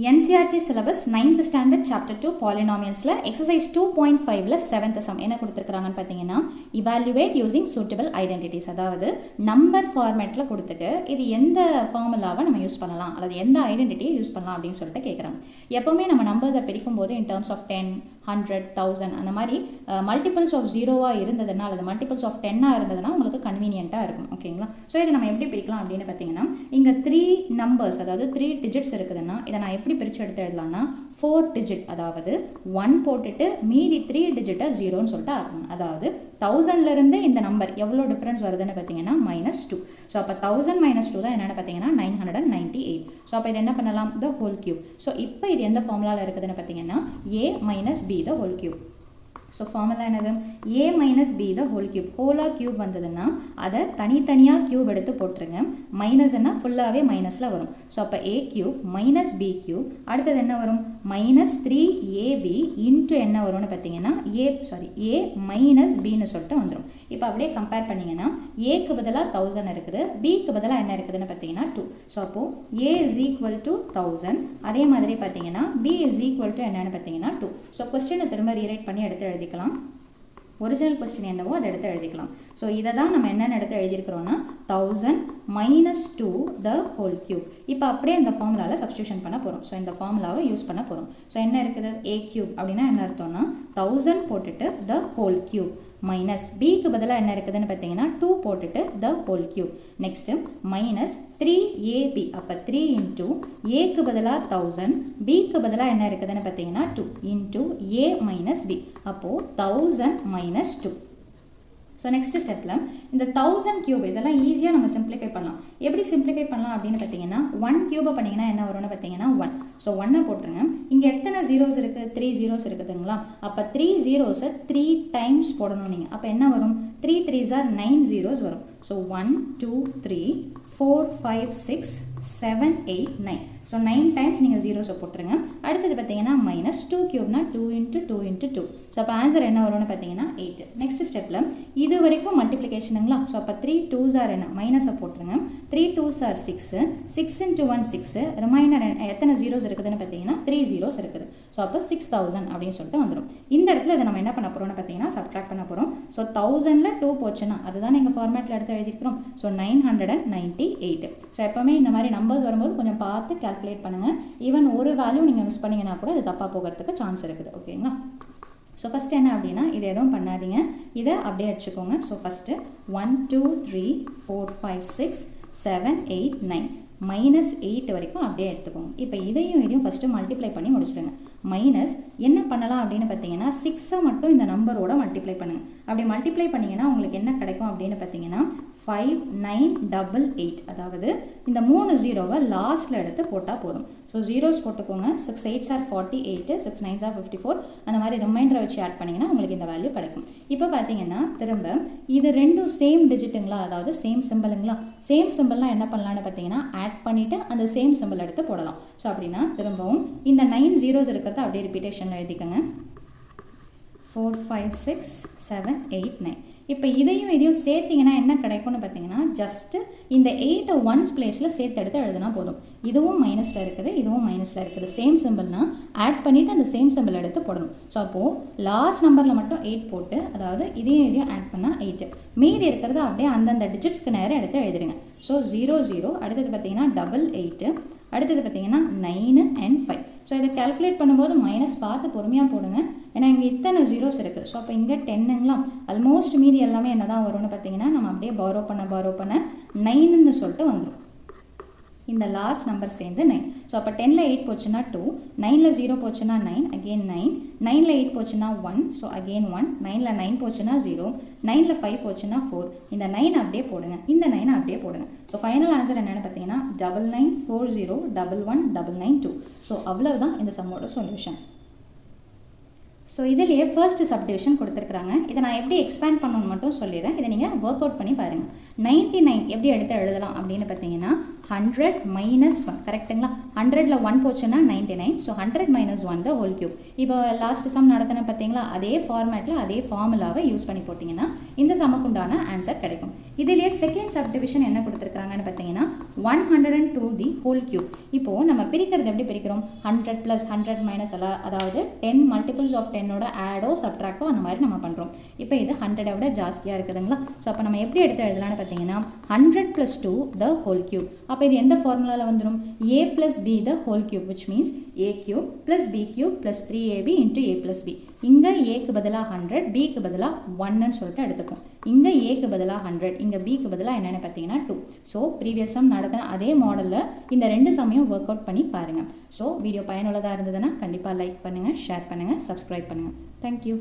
NCERT syllabus 9th standard chapter 2 polynomialsல exercise 2.5ல 7th sum என்ன கொடுத்திருக்காங்கன்னு பார்த்தீங்கன்னா evaluate using suitable identities. அதாவது number ஃபார்மேட்ல கொடுத்துட்டு இது எந்த ஃபார்முலாவை நம்ம யூஸ் பண்ணலாம் அல்லது எந்த ஐடென்டிட்டியை யூஸ் பண்ணலாம் அப்படின்னு சொல்லிட்டு கேட்குறாங்க. எப்பவுமே நம்ம நம்பர்ஸை பிரிக்கும் போது in terms of 10, 100, 1000 அந்த மாதிரி மல்டிபிள்ஸ் ஆஃப் ஜீரோவாக இருந்ததுன்னா அல்லது மல்டிபிள்ஸ் ஆஃப் 10 இருந்ததுன்னா உங்களுக்கு கன்வீனியண்ட்டாக இருக்கும். ஓகேங்களா? ஸோ இதை நம்ம எப்படி பிரிக்கலாம் அப்படின்னு பார்த்தீங்கன்னா இங்கே 3 நம்பர்ஸ் அதாவது 3 டிஜிட்ஸ் இருக்குதுன்னா இதை நான் எப்படி பிரித்து எடுத்து எழுதலாம்னா 4 டிஜிட் அதாவது 1 போட்டுட்டு மீதி 3 டிஜிட்டை 0ன்னு சொல்லிட்டு ஆகணும். அதாவது 1000லேருந்து இந்த நம்பர் எவ்வளோ டிஃப்ரென்ஸ் வருதுன்னு பார்த்தீங்கன்னா -2. ஸோ அப்போ 1000 - 2 தான் என்னென்னு பார்த்தீங்கன்னா 998. ஸோ அப்போ இது என்ன பண்ணலாம் த ஹோல் கியூப். ஸோ இப்போ இது எந்த ஃபார்முலாவில் இருக்குதுன்னு பார்த்தீங்கன்னா a - b the whole cube. So formula என்னது a - b the whole cube. ஹோலாக கியூப் வந்ததுன்னா அதை தனித்தனியாக கியூப் எடுத்து போட்டுருங்க. மைனஸ்ன்னா ஃபுல்லாகவே மைனஸில் வரும். ஸோ அப்போ a கியூப் - b கியூப் அடுத்தது என்ன வரும் -3ab இன்ட்டு என்ன வரும்னு பார்த்தீங்கன்னா a - bன்னு சொல்லிட்டு வந்துடும். இப்போ அப்படியே கம்பேர் பண்ணிங்கன்னா ஏக்கு பதிலாக 1000 இருக்குது, பிக்கு பதிலாக என்ன இருக்குதுன்னு பார்த்தீங்கன்னா 2. ஸோ அப்போது a = 1000 அதே மாதிரி பார்த்தீங்கன்னா b = என்னென்னு பார்த்தீங்கன்னா 2. ஸோ கொஸ்டினை திரும்ப ரீரைட் பண்ணி எடுத்து எழுதிக்கலாம். ஒரிஜினல் கொஸ்டின் என்னவோ அதை எடுத்து எழுதிக்கலாம். ஸோ இதை தான் நம்ம என்னென்னு எடுத்து எழுதியிருக்கிறோன்னா 1000 - 2 the whole cube. இப்போ அப்படியே இந்த ஃபார்முலாவில் சப்ஸ்டியூஷன் பண்ண போகிறோம். ஸோ இந்த ஃபார்முலாவை யூஸ் பண்ண போகிறோம். ஸோ என்ன இருக்குது a cube அப்படின்னா என்ன அர்த்தம்னா 1000 போட்டுட்டு the whole cube மைனஸ் பிக்கு பதிலாக என்ன இருக்குதுன்னு பார்த்தீங்கன்னா 2 போட்டுட்டு the whole cube. Next -3ab அப்போ 3 இன்ட்டு ஏக்கு பதிலாக 1000 பிக்கு பதிலாக என்ன இருக்குதுன்னு பார்த்தீங்கன்னா 2 இன்ட்டு a - b அப்போது 1000 - 2. ஸோ நெக்ஸ்ட் ஸ்டெப்பில் இந்த 1000 கியூப் இதெல்லாம் ஈஸியாக நம்ம சிம்பிளிஃபை பண்ணலாம். எப்படி சிம்பிளிஃபை பண்ணலாம் அப்படின்னு பார்த்தீங்கன்னா 1 கியூபை பண்ணிங்கன்னா என்ன வரும்னு பார்த்தீங்கன்னா 1. ஸோ 1 போட்டுருங்க. இங்கே எத்தனை ஜீரோஸ் இருக்குது 3 ஜீரோஸ் இருக்குதுங்களா? அப்போ 3 ஜீரோஸை 3 டைம்ஸ் போடணும் நீங்கள். அப்போ என்ன வரும் 3 3s are 9 ஜீரோஸ் வரும். ஸோ 1 2 3 4 5 6 7 8 9. ஸோ 9 டைம்ஸ் நீங்கள் ஜீரோஸை போட்டுருங்க. அடுத்தது பார்த்தீங்கன்னா -2 கியூப்னா 2 × 2 × 2. ஸோ அப்போ ஆன்சர் என்ன வரும்னு பார்த்தீங்கன்னா 8. நெக்ஸ்ட் ஸ்டெப்பில் இது வரைக்கும் மல்டிப்ளிகேஷனுங்களா? ஸோ அப்போ 3 2s are என்ன மைனஸை போட்டுருங்க. 3 2s are 6 6 × 1 6 ரிமைண்டர் எத்தனை ஜீரோஸ் இருக்குதுன்னு பார்த்தீங்கன்னா 3 ஜீரோஸ் இருக்குது. ஸோ அப்போ 6000 அப்படின்னு சொல்லிட்டு வந்துடும். இந்த இடத்துல இதை நம்ம என்ன பண்ண போகிறோம்னு பார்த்தீங்கன்னா சப்ட்ராக்ட் பண்ண போகிறோம். ஸோ 1000ல் 2 போச்சுன்னா அதுதான் நீங்கள் ஃபார்மேட்டில் எடுத்து எழுதியிருக்கிறோம். ஸோ 998. ஸோ எப்போவுமே இந்த மாதிரி நம்பர்ஸ் வரும்போது கொஞ்சம் பார்த்து கால்குலேட் பண்ணுங்கள். ஈவன் ஒரு வேல்யூ நீங்கள் மிஸ் பண்ணிங்கன்னா கூட அது தப்பாக போகிறதுக்கு சான்ஸ் இருக்குது. ஓகேங்களா? ஸோ ஃபஸ்ட்டு என்ன அப்படின்னா இது எதுவும் பண்ணாதீங்க, இதை அப்படியே வச்சுக்கோங்க. ஸோ ஃபஸ்ட்டு 1 2 3 4 5 6 7 8 9 -8 வரைக்கும் அப்படியே எடுத்துக்கோங்க. இப்போ இதையும் ஃபஸ்ட்டு மல்டிப்ளை பண்ணி முடிச்சிடுங்க. மைனஸ் என்ன பண்ணலாம் அப்படின்னு பார்த்தீங்கன்னா 6 மட்டும் இந்த நம்பரோட மல்டிப்ளை பண்ணுங்கள். அப்படி மல்டிப்ளை பண்ணிங்கன்னா உங்களுக்கு என்ன கிடைக்கும் அப்படின்னு பார்த்தீங்கன்னா 5988. அதாவது இந்த 3 ஜீரோவை லாஸ்ட்டில் எடுத்து போட்டால் போதும். ஸோ ஜீரோஸ் போட்டுக்கோங்க. 6 8s are 48 6 9s are 54 அந்த மாதிரி ரிமைண்டரை வச்சு ஆட் பண்ணிங்கன்னா உங்களுக்கு இந்த வேல்யூ கிடைக்கும். இப்போ பார்த்தீங்கன்னா திரும்ப இது ரெண்டும் சேம் டிஜிட்டுங்களா, அதாவது சேம் சிம்பிளுங்களா? சேம் சிம்பிள்லாம் என்ன பண்ணலான்னு பார்த்தீங்கன்னா ஆட் பண்ணிவிட்டு அந்த சேம் சிம்பிள் எடுத்து போடலாம். ஸோ அப்படின்னா திரும்பவும் இந்த 9 ஜீரோஸ் இருக்கிறத அப்படியே ரிப்பீட்டேஷனில் எழுதிக்கோங்க. 4 5 6 7 8 9. இப்போ இதையும் சேர்த்திங்கன்னா என்ன கிடைக்கும்னு பார்த்தீங்கன்னா ஜஸ்ட்டு இந்த 8 ஒன்ஸ் பிளேஸில் சேர்த்து எடுத்து எழுதுனா போதும். இதுவும் மைனஸில் இருக்குது, இதுவும் மைனஸில் இருக்குது. சேம் சிம்பிள்னா ஆட் பண்ணிவிட்டு அந்த சேம் சிம்பிள் எடுத்து போடணும். ஸோ அப்போது லாஸ்ட் நம்பரில் மட்டும் 8 போட்டு அதாவது இதையும் ஆட் பண்ணால் 8. மீதி இருக்கிறது அப்படியே அந்தந்த டிஜிட்ஸ்க்கு நேரம் எடுத்து எழுதிடுங்க. ஸோ 0 0 அடுத்தது பார்த்தீங்கன்னா 88 அடுத்தது பார்த்தீங்கன்னா 9 and 5. ஸோ இதை கால்குலேட் பண்ணும்போது மைனஸ் பார்த்து பொறுமையாக போடுங்க. ஏன்னா இங்கே இத்தனை ஜீரோஸ் இருக்குது. ஸோ அப்போ இங்கே 10ங்களா ஆல்மோஸ்ட் மீதி எல்லாமே என்ன தான் வரும்னு பார்த்தீங்கன்னா நம்ம அப்படியே பாரோ பண்ண 9ன்னு சொல்லிட்டு வந்துடும். இந்த லாஸ்ட் நம்பர் சேர்ந்து 9. ஸோ அப்போ 10ல் 8 போச்சுன்னா 2, 9ல் 0 போச்சுன்னா 9 அகெயின் 9, 9ல் 8 போச்சுன்னா 1 ஸோ அகெயின் 1, 9ல் 9 போச்சுன்னா 0, 9ல் 5 போச்சுன்னா 4. இந்த 9 அப்படியே போடுங்க, இந்த 9 அப்படியே போடுங்க. ஸோ ஃபைனல் ஆன்சர் என்னென்னு பார்த்தீங்கன்னா 9940119992. ஸோ அவ்வளவுதான் இந்த சம்மோட சொல்யூஷன். ஸோ இதிலேயே ஃபர்ஸ்ட் சப்டிவிஷன் கொடுத்துருக்குறாங்க. இதை நான் எப்படி எக்ஸ்பேண்ட் பண்ணணும்னு மட்டும் சொல்லிடுறேன். இதை நீங்கள் ஒர்க் அவுட் பண்ணி பாருங்கள். 99 எப்படி எடுத்து எழுதலாம் அப்படின்னு பார்த்தீங்கன்னா 100 minus 1 கரெக்ட்டுங்களா? 100ல 1 போச்சுன்னா 99. So 100 minus 1 the whole cube. இப்போ லாஸ்ட் சம் நடத்தின பார்த்தீங்களா, அதே ஃபார்மேட்டில் அதே ஃபார்முலாவை யூஸ் பண்ணி போட்டிங்கன்னா இந்த சமக்குண்டான ஆன்சர் கிடைக்கும். இதிலேயே செகண்ட் சப்டிவிஷன் என்ன கொடுத்துருக்காங்கன்னு பார்த்தீங்கன்னா 102 the whole cube. இப்போது நம்ம பிரிக்கிறது எப்படி பிரிக்கிறோம்? 100 + 100 minus அதாவது 10 மல்டிபிள்ஸ் ஆஃப் 10ஓட ஆடோ சப்ட்ராக்டோ அந்த மாதிரி நம்ம பண்ணுறோம். இப்போ இது 100 விட ஜாஸ்தியாக இருக்குதுங்களா? ஸோ அப்போ நம்ம எப்படி எடுத்து எழுதலாம்னு பார்த்தீங்கன்னா 100 + 2 the whole cube. அப்போ இது எந்த ஃபார்முலாவில் வந்துடும்? a + b the whole cube, which means a cube + b cube + 3ab into a + b. இங்கே ஏக்கு பதிலாக 100, பிக்கு பதிலாக 1ன்னு சொல்லிட்டு எடுத்துப்போம். இங்கே ஏக்கு பதிலாக 100, இங்கே பிக்கு பதிலாக என்னென்னு பார்த்தீங்கன்னா 2. ஸோ ப்ரீவியஸ் சம் நடத்தின அதே மாடலில் இந்த 2 சம்மையும் ஒர்க் அவுட் பண்ணி பாருங்கள். ஸோ வீடியோ பயனுள்ளதாக இருந்ததுன்னா கண்டிப்பாக லைக் பண்ணுங்கள், ஷேர் பண்ணுங்கள், சப்ஸ்கிரைப் பண்ணுங்கள். தேங்க்யூ.